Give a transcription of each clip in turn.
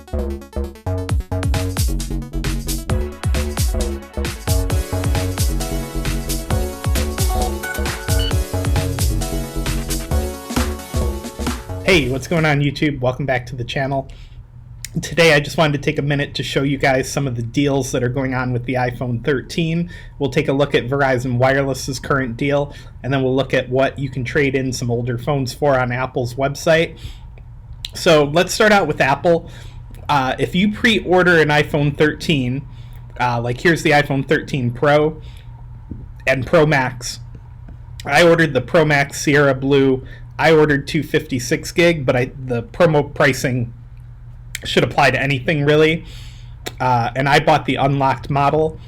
Hey, what's going on YouTube? Welcome back to the channel. Today I just wanted to take a minute to show you guys some of the deals that are going on with the iPhone 13. We'll take a look at Verizon Wireless's current deal, and then we'll look at what you can trade in some older phones for on Apple's website. So let's start out with Apple. If you pre-order an iPhone 13, like here's the iPhone 13 Pro and Pro Max. I ordered the Pro Max Sierra Blue. I ordered 256 gig, but the promo pricing should apply to anything really. And I bought the unlocked model.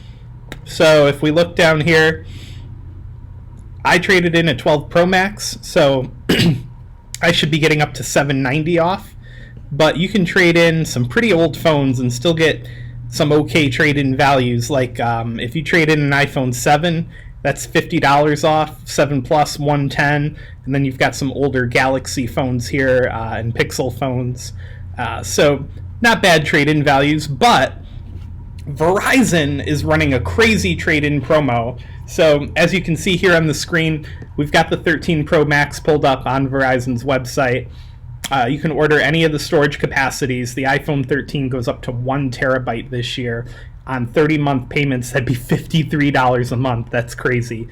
So if we look down here, I traded in a 12 Pro Max, so I should be getting up to $790 off. But you can trade in some pretty old phones and still get some okay trade-in values. Like if you trade in an iPhone 7, that's $50 off, 7 Plus, 110, and then you've got some older Galaxy phones here and Pixel phones. So not bad trade-in values, but Verizon is running a crazy trade-in promo. So as you can see here on the screen, we've got the 13 Pro Max pulled up on Verizon's website. You can order any of the storage capacities. The iPhone 13 goes up to 1 terabyte this year. On 30-month payments, that'd be $53 a month. That's crazy.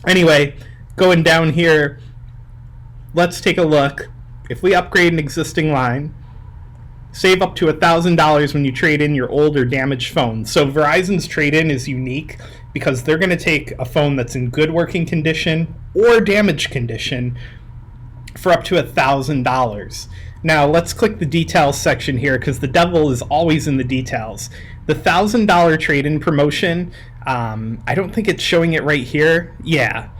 Anyway, going down here, let's take a look. If we upgrade an existing line, save up to $1,000 when you trade in your old or damaged phone. So Verizon's trade-in is unique because they're going to take a phone that's in good working condition or damaged condition for up to $1,000. Now let's click the details section here because the devil is always in the details. The $1,000 trade-in promotion, I don't think it's showing it right here. Yeah.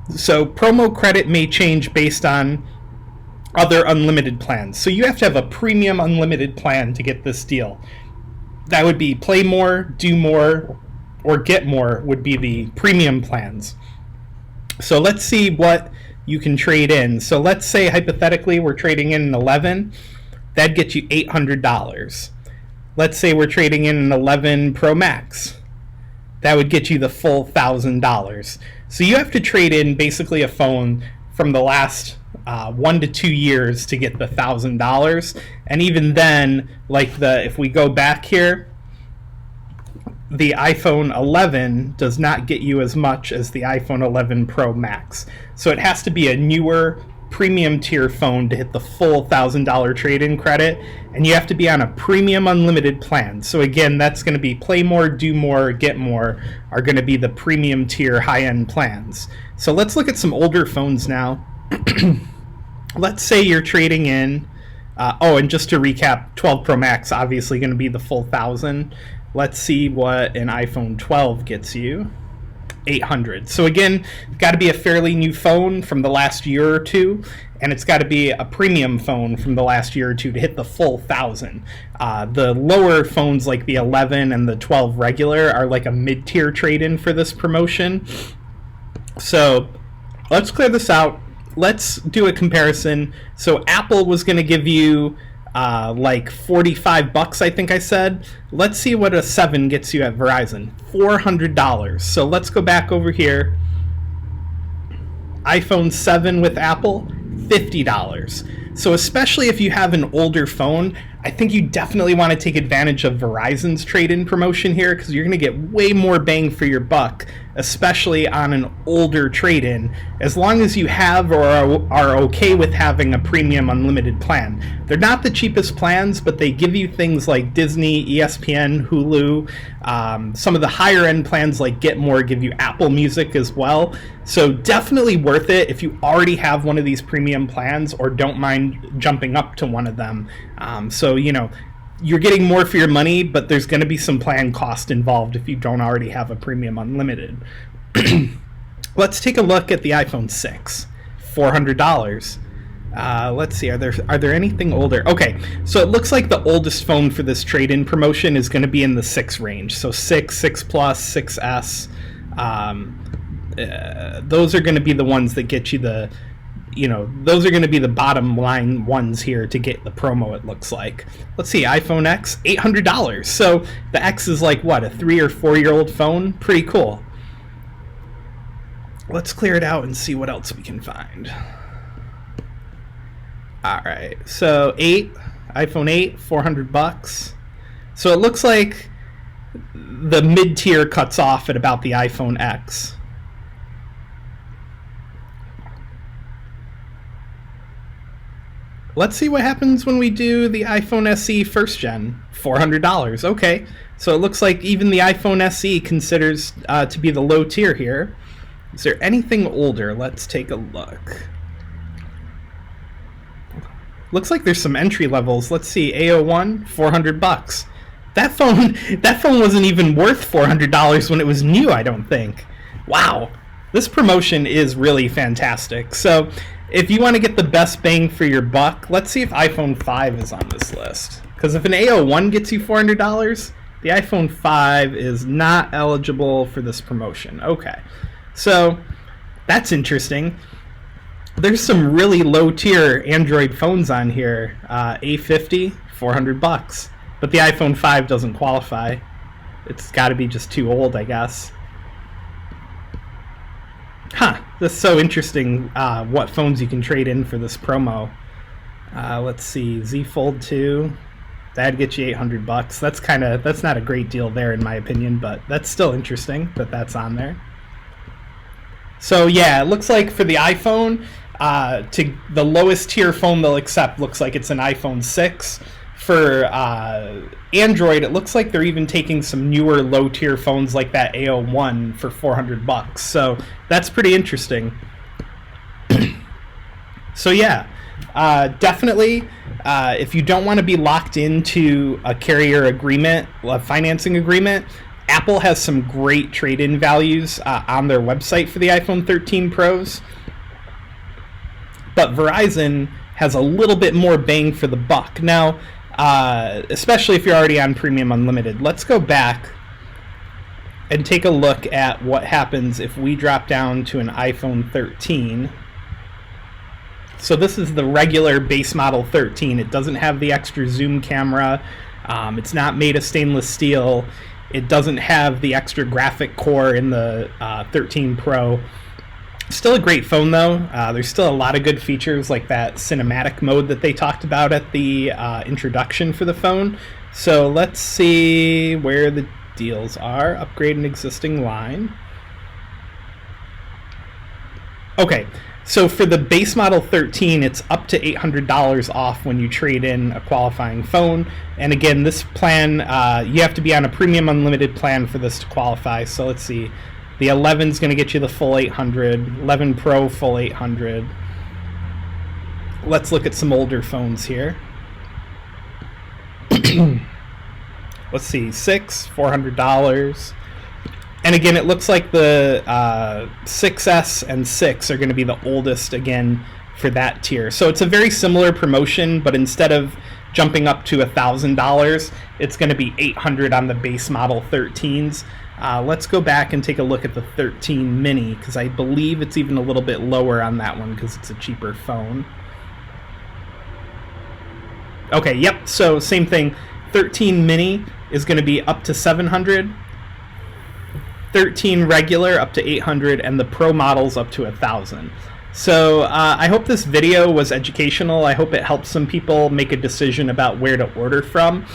So promo credit may change based on other unlimited plans. So you have to have a premium unlimited plan to get this deal. That would be play more, do more, or get more would be the premium plans. So let's see what you can trade in. So let's say hypothetically we're trading in an 11. That'd get you $800. Let's say we're trading in an 11 Pro Max. That would get you the full $1,000. So you have to trade in basically a phone from the last 1 to 2 years to get the $1,000. And even then, like if we go back here, the iPhone 11 does not get you as much as the iPhone 11 Pro Max. So it has to be a newer premium tier phone to hit the full $1,000 trade-in credit, and you have to be on a premium unlimited plan. So again, that's going to be play more, do more, get more are going to be the premium tier high-end plans. So let's look at some older phones now. Let's say you're trading in and just to recap, 12 Pro Max obviously going to be the full $1,000. Let's see what an iPhone 12 gets you. $800. So again, got to be a fairly new phone from the last year or two, and it's got to be a premium phone from the last year or two to hit the full $1,000. The lower phones like the 11 and the 12 regular are like a mid-tier trade-in for this promotion. So let's clear this out. Let's do a comparison. So Apple was going to give you like $45, I think I said. Let's see what a 7 gets you at Verizon. $400. So let's go back over here. iPhone 7 with Apple, $50. So especially if you have an older phone, I think you definitely want to take advantage of Verizon's trade-in promotion here because you're going to get way more bang for your buck, especially on an older trade-in, as long as you have or are okay with having a premium unlimited plan. They're not the cheapest plans, but they give you things like Disney, ESPN, Hulu. Some of the higher end plans like Get More give you Apple Music as well. So definitely worth it if you already have one of these premium plans or don't mind jumping up to one of them. So, you know, you're getting more for your money, but there's going to be some plan cost involved if you don't already have a premium unlimited. Let's take a look at the iPhone 6, $400. Let's see, are there anything older? Okay, so it looks like the oldest phone for this trade-in promotion is going to be in the 6 range. So 6, 6 Plus, 6S. Those are going to be the ones that get you the you know, those are going to be the bottom line ones here to get the promo, it looks like. Let's see, iPhone X, $800. So the X is like, what, a 3 or 4 year old phone? Pretty cool. Let's clear it out and see what else we can find. All right, so iPhone 8, $400. So it looks like the mid-tier cuts off at about the iPhone X. Let's see what happens when we do the iPhone SE first gen. $400. Okay, so it looks like even the iPhone SE considers to be the low tier here. Is there anything older? Let's take a look. Looks like there's some entry levels. Let's see, A01, $400. That phone wasn't even worth $400 when it was new, I don't think. Wow, this promotion is really fantastic. So if you want to get the best bang for your buck, let's see if iPhone 5 is on this list. Because if an A01 gets you $400, the iPhone 5 is not eligible for this promotion. Okay, so that's interesting. There's some really low tier Android phones on here. A50, $400. But the iPhone 5 doesn't qualify. It's got to be just too old, I guess. Huh, that's so interesting what phones you can trade in for this promo. Let's see, Z Fold 2, that'd get you $800. That's not a great deal there in my opinion, but that's still interesting that that's on there. So yeah, it looks like for the iPhone, to the lowest tier phone they'll accept looks like it's an iPhone 6. For Android, it looks like they're even taking some newer low-tier phones like that A01 for $400. So that's pretty interesting. So yeah, definitely, if you don't want to be locked into a carrier agreement, a financing agreement, Apple has some great trade-in values on their website for the iPhone 13 Pros. But Verizon has a little bit more bang for the buck. Now, especially if you're already on Premium Unlimited. Let's go back and take a look at what happens if we drop down to an iPhone 13. So this is the regular base model 13. It doesn't have the extra zoom camera. It's not made of stainless steel. It doesn't have the extra graphic core in the 13 Pro. Still a great phone though. There's still a lot of good features like that cinematic mode that they talked about at the introduction for the phone. So let's see where the deals are. Upgrade an existing line. Okay, so for the base model 13, it's up to $800 off when you trade in a qualifying phone. And again, this plan, you have to be on a Premium Unlimited plan for this to qualify. So let's see. The 11 is going to get you the full 800. 11 Pro, full 800. Let's look at some older phones here. Let's see, 6, $400. And again, it looks like the 6S and 6 are going to be the oldest again for that tier. So it's a very similar promotion, but instead of jumping up to $1,000, it's going to be $800 on the base model 13s. Let's go back and take a look at the 13 mini, because I believe it's even a little bit lower on that one because it's a cheaper phone. Okay, yep, so same thing. 13 mini is going to be up to $700. 13 regular up to $800, and the Pro models up to $1,000. So I hope this video was educational. I hope it helps some people make a decision about where to order from.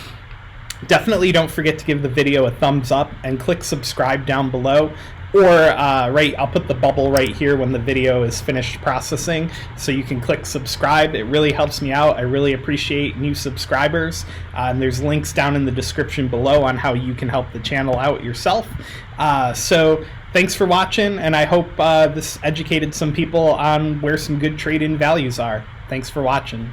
Definitely don't forget to give the video a thumbs up and click subscribe down below. Or I'll put the bubble right here when the video is finished processing, so you can click subscribe. It really helps me out. I really appreciate new subscribers. And there's links down in the description below on how you can help the channel out yourself. So thanks for watching, and I hope this educated some people on where some good trade-in values are. Thanks for watching.